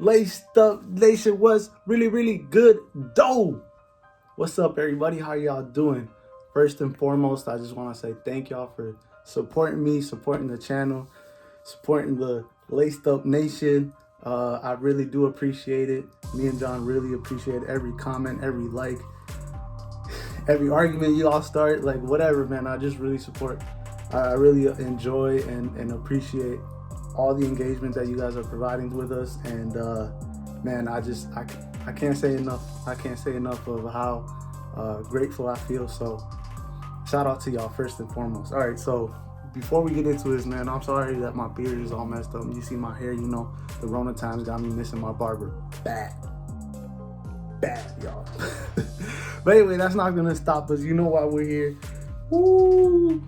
Laced Up Nation was really good dough. What's up, everybody? How y'all doing? First and foremost, I just want to say thank y'all for supporting me, supporting the channel, supporting the Laced Up Nation. I really do appreciate it. Me and John really appreciate every comment, every like, every argument you all start, like whatever, man. I just really support. I really enjoy and appreciate all the engagement that you guys are providing with us, and man, I can't say enough. I can't say enough of how grateful I feel. So shout out to y'all first and foremost. All right, so before we get into this, man, I'm sorry that my beard is all messed up. You see my hair, you know, the Rona times got me missing my barber. Bad, y'all. But anyway, that's not gonna stop us. You know why we're here. Woo!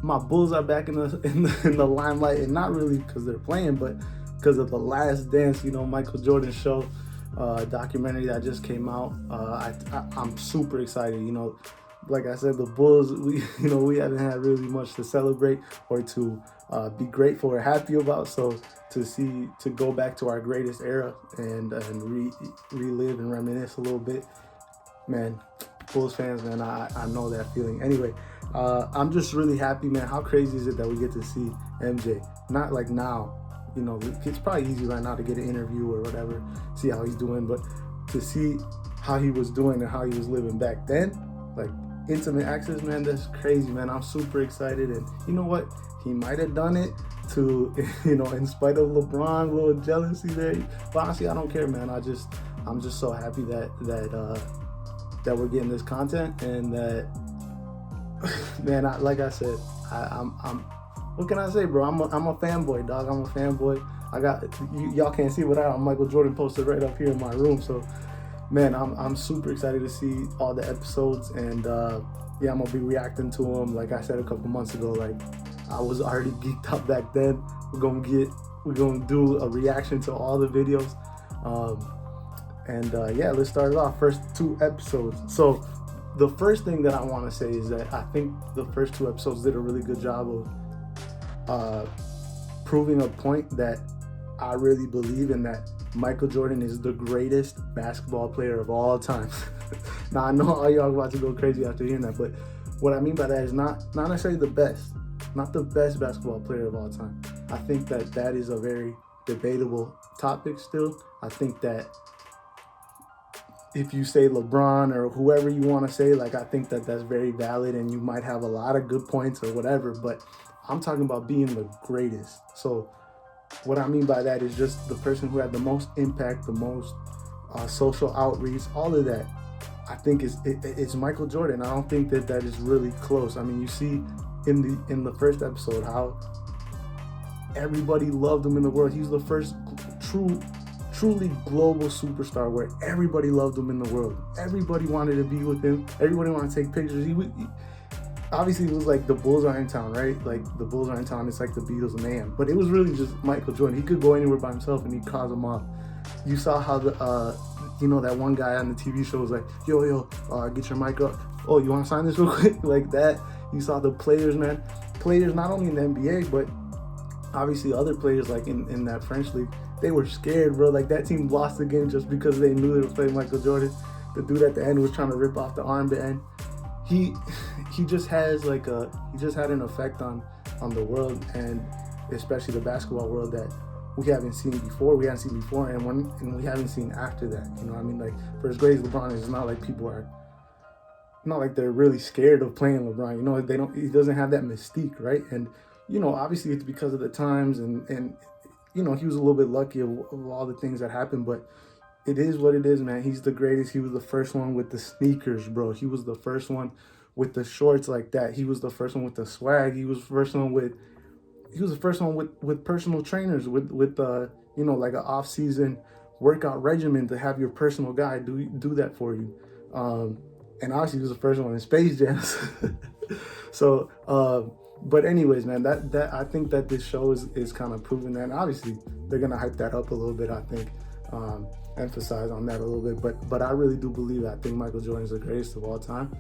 My Bulls are back in the limelight, and not really because they're playing, but because of The Last Dance, you know, Michael Jordan show documentary that just came out. I'm super excited. You know, like I said, the Bulls, we haven't had really much to celebrate or to be grateful or happy about. So to go back to our greatest era and relive and reminisce a little bit, man. Bulls fans, man, I know that feeling. Anyway, I'm just really happy, man. How crazy is it that we get to see MJ? Not like now, you know, it's probably easy right now to get an interview or whatever, see how he's doing, but to see how he was doing and how he was living back then, like intimate access, man, that's crazy, man. I'm super excited, and you know what? He might have done it to, you know, in spite of LeBron, a little jealousy there. But honestly, I don't care, man. I'm just so happy that we're getting this content, and that, man, like I said, I'm what can I say, bro? I'm a fanboy, dog. I'm a fanboy. I got y'all can't see what I'm Michael Jordan posted right up here in my room. So, man, I'm super excited to see all the episodes, and yeah, I'm gonna be reacting to them. Like I said a couple months ago, like I was already geeked up back then. We're gonna do a reaction to all the videos. And yeah, let's start it off. First 2 episodes. So the first thing that I want to say is that I think the first 2 episodes did a really good job of proving a point that I really believe in, that Michael Jordan is the greatest basketball player of all time. Now, I know all y'all about to go crazy after hearing that, but what I mean by that is not necessarily the best, not the best basketball player of all time. I think that is a very debatable topic still. I think that if you say LeBron or whoever you want to say, like, I think that that's very valid, and you might have a lot of good points or whatever, but I'm talking about being the greatest. So what I mean by that is just the person who had the most impact, the most social outreach, all of that. I think it's Michael Jordan. I don't think that is really close. I mean, you see in the first episode how everybody loved him in the world. He was the first truly global superstar where everybody loved him in the world. Everybody wanted to be with him. Everybody wanted to take pictures. Obviously, it was like the Bulls are in town, right? Like the Bulls are in town. It's like the Beatles and Mayhem. But it was really just Michael Jordan. He could go anywhere by himself and he'd cause them off. You saw how that one guy on the TV show was like, yo, get your mic up. Oh, you want to sign this real quick? Like that. You saw the players, man. Players not only in the NBA, but obviously other players like in that French league. They were scared, bro. Like that team lost the game just because they knew they were playing Michael Jordan. The dude at the end was trying to rip off the armband. He just has he just had an effect on the world, and especially the basketball world, that we haven't seen before. And we haven't seen after that. You know what I mean? Like, for as great as LeBron is, it's not like not like they're really scared of playing LeBron. You know, he doesn't have that mystique, right? And you know, obviously it's because of the times, and you know, he was a little bit lucky of all the things that happened, but it is what it is, man. He's the greatest. He was the first one with the sneakers, bro. He was the first one with the shorts like that. He was the first one with the swag. He was the first one with personal trainers, with you know, like an off-season workout regimen to have your personal guy do that for you. And obviously he was the first one in Space Jam. So, but anyways, man, that I think that this show is kind of proving that. And obviously they're gonna hype that up a little bit, I think, emphasize on that a little bit. But I really do believe that. I think Michael Jordan is the greatest of all time.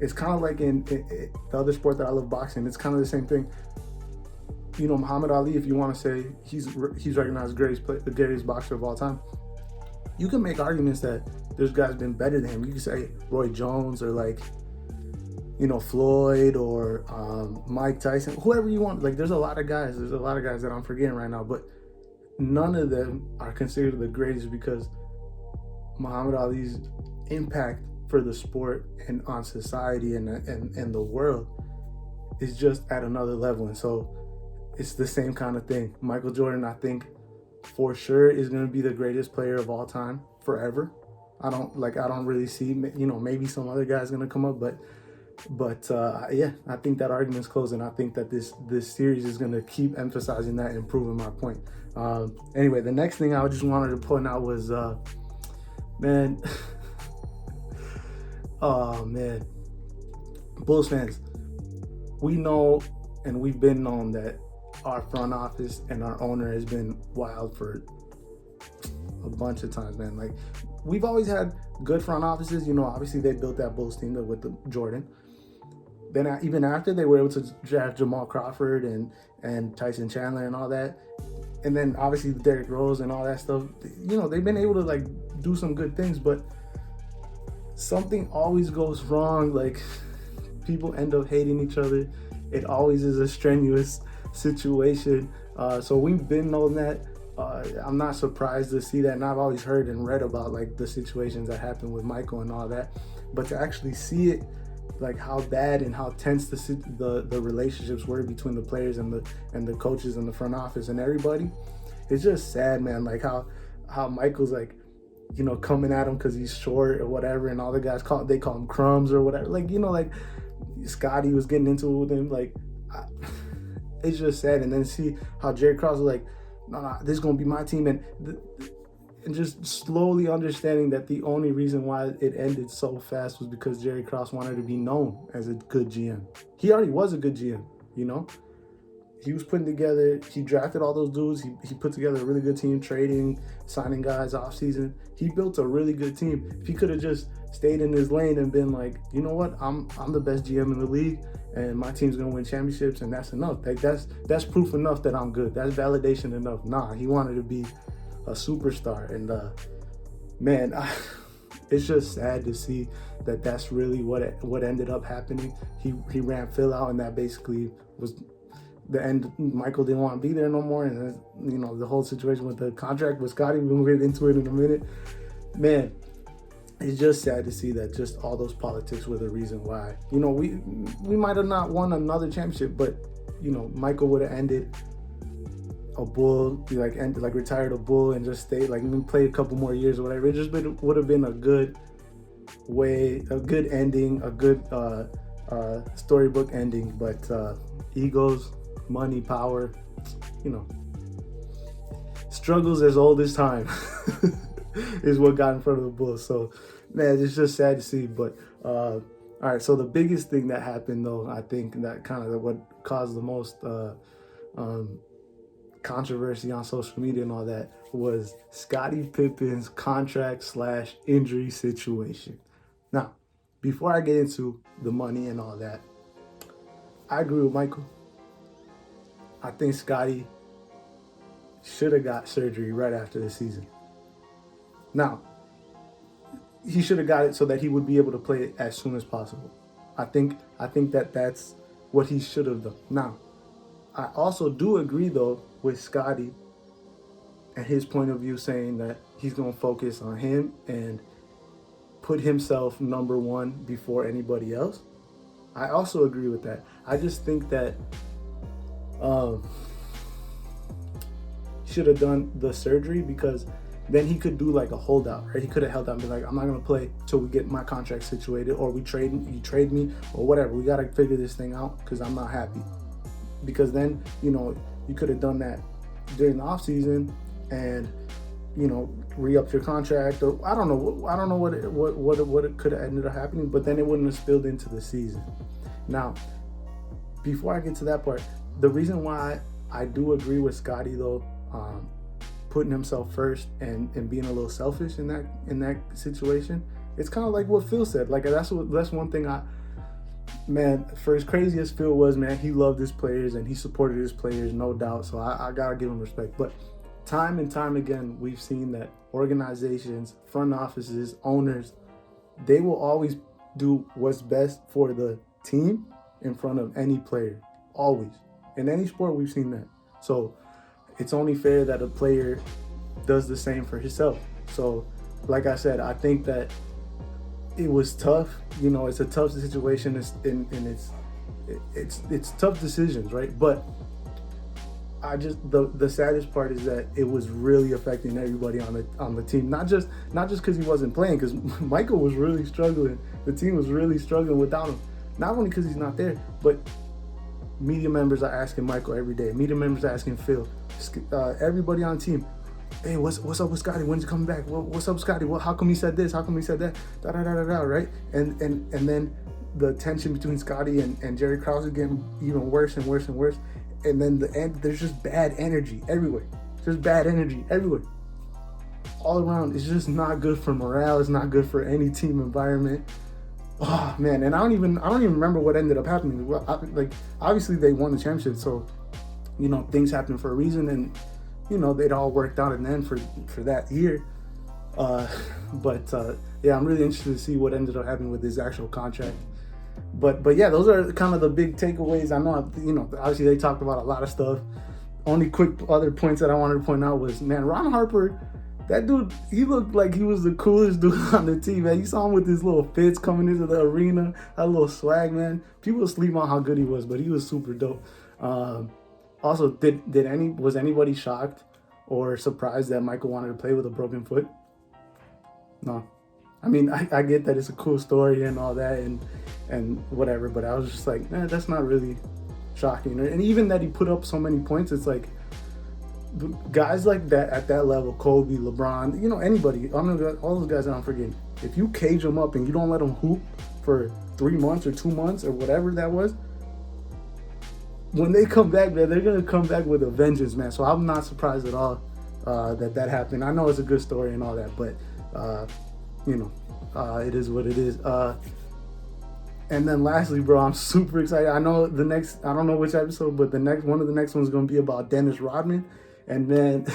It's kind of like in the other sport that I love, boxing. It's kind of the same thing. Muhammad Ali, if you want to say he's recognized the greatest boxer of all time, you can make arguments that there's guys been better than him. You can say Roy Jones or like, Floyd or Mike Tyson, whoever you want. Like, there's a lot of guys that I'm forgetting right now, but none of them are considered the greatest because Muhammad Ali's impact for the sport and on society and the world is just at another level. And so it's the same kind of thing. Michael Jordan, I think, for sure is going to be the greatest player of all time forever. I don't really see, maybe some other guy's going to come up, but yeah, I think that argument's closed, and I think that this series is going to keep emphasizing that and proving my point. Anyway, the next thing I just wanted to point out was, man, oh man, Bulls fans, we know and we've been known that our front office and our owner has been wild for a bunch of times, man. Like, we've always had good front offices. Obviously they built that Bulls team with the Jordan. Then even after, they were able to draft Jamal Crawford and Tyson Chandler and all that. And then obviously Derrick Rose and all that stuff. They've been able to like do some good things, but something always goes wrong. Like, people end up hating each other. It always is a strenuous situation. So we've been knowing that. I'm not surprised to see that, and I've always heard and read about like the situations that happened with Michael and all that. But to actually see it, like how bad and how tense the relationships were between the players and the coaches and the front office and everybody, it's just sad, man. Like how Michael's like, coming at him because he's short or whatever, and all the guys call him crumbs or whatever. Like, like Scottie was getting into it with him. Like, it's just sad. And then see how Jerry Krause was like, no, this is gonna be my team, and just slowly understanding that the only reason why it ended so fast was because Jerry Krause wanted to be known as a good GM. He already was a good GM, He was putting together, he drafted all those dudes, he put together a really good team, trading, signing guys off season. He built a really good team. If he could have just stayed in his lane and been like, you know what, I'm the best GM in the league, and my team's gonna win championships, and that's enough. Like, that's proof enough that I'm good. That's validation enough. Nah, he wanted to be a superstar, and man, it's just sad to see that that's really what ended up happening. He ran Phil out, and that basically was the end. Michael didn't want to be there no more, and the whole situation with the contract with Scottie, we'll get into it in a minute. Man, it's just sad to see that just all those politics were the reason why. We might have not won another championship, but Michael would have ended a Bull, retired a Bull and just stayed, play a couple more years or whatever. It just would have been a good ending, a good storybook ending. But egos, money, power, struggles as old as time is what got in front of the Bulls. So, man, it's just sad to see. But all right, so the biggest thing that happened, though, I think that kind of what caused the most controversy on social media and all that was Scottie Pippen's contract/injury situation. Now, before I get into the money and all that, I agree with Michael. I think Scottie should have got surgery right after the season. Now, he should have got it so that he would be able to play it as soon as possible. I think that that's what he should have done. Now, I also do agree, though, with Scottie and his point of view, saying that he's going to focus on him and put himself number one before anybody else. I also agree with that. I just think that he should have done the surgery, because then he could do like a holdout, right? He could have held out and be like, I'm not going to play till we get my contract situated, or you trade me, or whatever. We got to figure this thing out because I'm not happy. Because then, you could have done that during the off season and, re-up your contract, or I don't know what it could have ended up happening, but then it wouldn't have spilled into the season. Now, before I get to that part, the reason why I do agree with Scottie, though, putting himself first and being a little selfish in that situation, it's kind of like what Phil said. Like, that's one thing man, for as crazy as Phil was, man, he loved his players and he supported his players, no doubt. So I gotta give him respect. But time and time again, we've seen that organizations, front offices, owners, they will always do what's best for the team in front of any player. Always. In any sport, we've seen that. So it's only fair that a player does the same for himself. So, like I said, I think that it was tough. You know, it's a tough situation, it's tough decisions, right? But I just the saddest part is that it was really affecting everybody on the team. Not just because he wasn't playing, because Michael was really struggling. The team was really struggling without him. Not only because he's not there, but media members are asking Michael every day. Media members are asking Phil. Everybody on the team. Hey, what's up with Scottie? When's he coming back? What's up, Scottie? How come he said this? How come he said that? Da da da da da. Right? And then the tension between Scottie and Jerry Krause is getting even worse and worse and worse. And then there's just bad energy everywhere. Just bad energy everywhere. All around. It's just not good for morale. It's not good for any team environment. Oh man, and I don't even remember what ended up happening. Well, obviously they won the championship, so you know things happen for a reason, and you know they'd all worked out in the end for that year. Yeah, I'm really interested to see what ended up happening with his actual contract. But yeah, those are kind of the big takeaways. I know, you know, obviously they talked about a lot of stuff. Only quick other points that I wanted to point out was, man, Ron Harper, that dude, he looked like he was the coolest dude on the team, man. You saw him with his little fits coming into the arena, that little swag, man. People sleep on how good he was, but he was super dope. Also, was anybody shocked or surprised that Michael wanted to play with a broken foot? No. I mean, I get that it's a cool story and all that and whatever, but I was just like, man, that's not really shocking. And even that he put up so many points, it's like, guys like that at that level, Kobe, LeBron, you know, anybody, all those guys that I'm forgetting, if you cage them up and you don't let them hoop for 3 months or 2 months or whatever that was, when they come back, man, they're going to come back with a vengeance, man. So I'm not surprised at all that happened. I know it's a good story and all that, but, you know, it is what it is. And then lastly, bro, I'm super excited. I know I don't know which episode, but one of the next ones is going to be about Dennis Rodman. And then,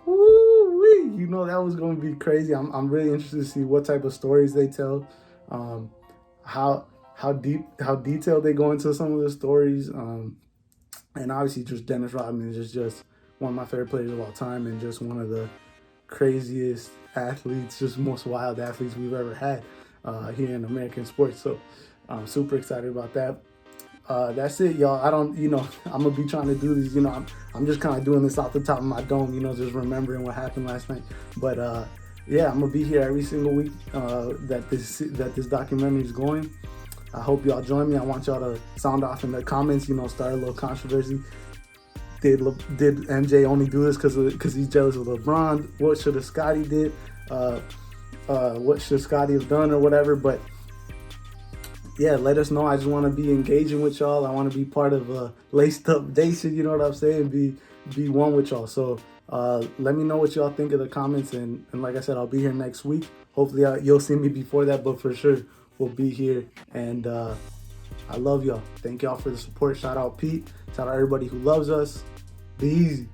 woo-wee, you know, that was going to be crazy. I'm really interested to see what type of stories they tell, how detailed they go into some of the stories. And obviously just Dennis Rodman is just one of my favorite players of all time and just one of the craziest athletes, just most wild athletes we've ever had here in American sports. So I'm super excited about that. That's it, y'all. I'm gonna be trying to do these, you know, I'm just kind of doing this off the top of my dome, you know, just remembering what happened last night. But yeah, I'm gonna be here every single week that this documentary is going. I hope y'all join me. I want y'all to sound off in the comments, you know, start a little controversy. Did MJ only do this because he's jealous of LeBron? What should have Scottie did? What should Scottie have done or whatever? But yeah, let us know. I just want to be engaging with y'all. I want to be part of Laced Up Nation, you know what I'm saying? Be one with y'all. So let me know what y'all think of the comments. And like I said, I'll be here next week. Hopefully you'll see me before that, but for sure we'll be here. And I love y'all. Thank y'all for the support. Shout out Pete. Shout out everybody who loves us. Be easy.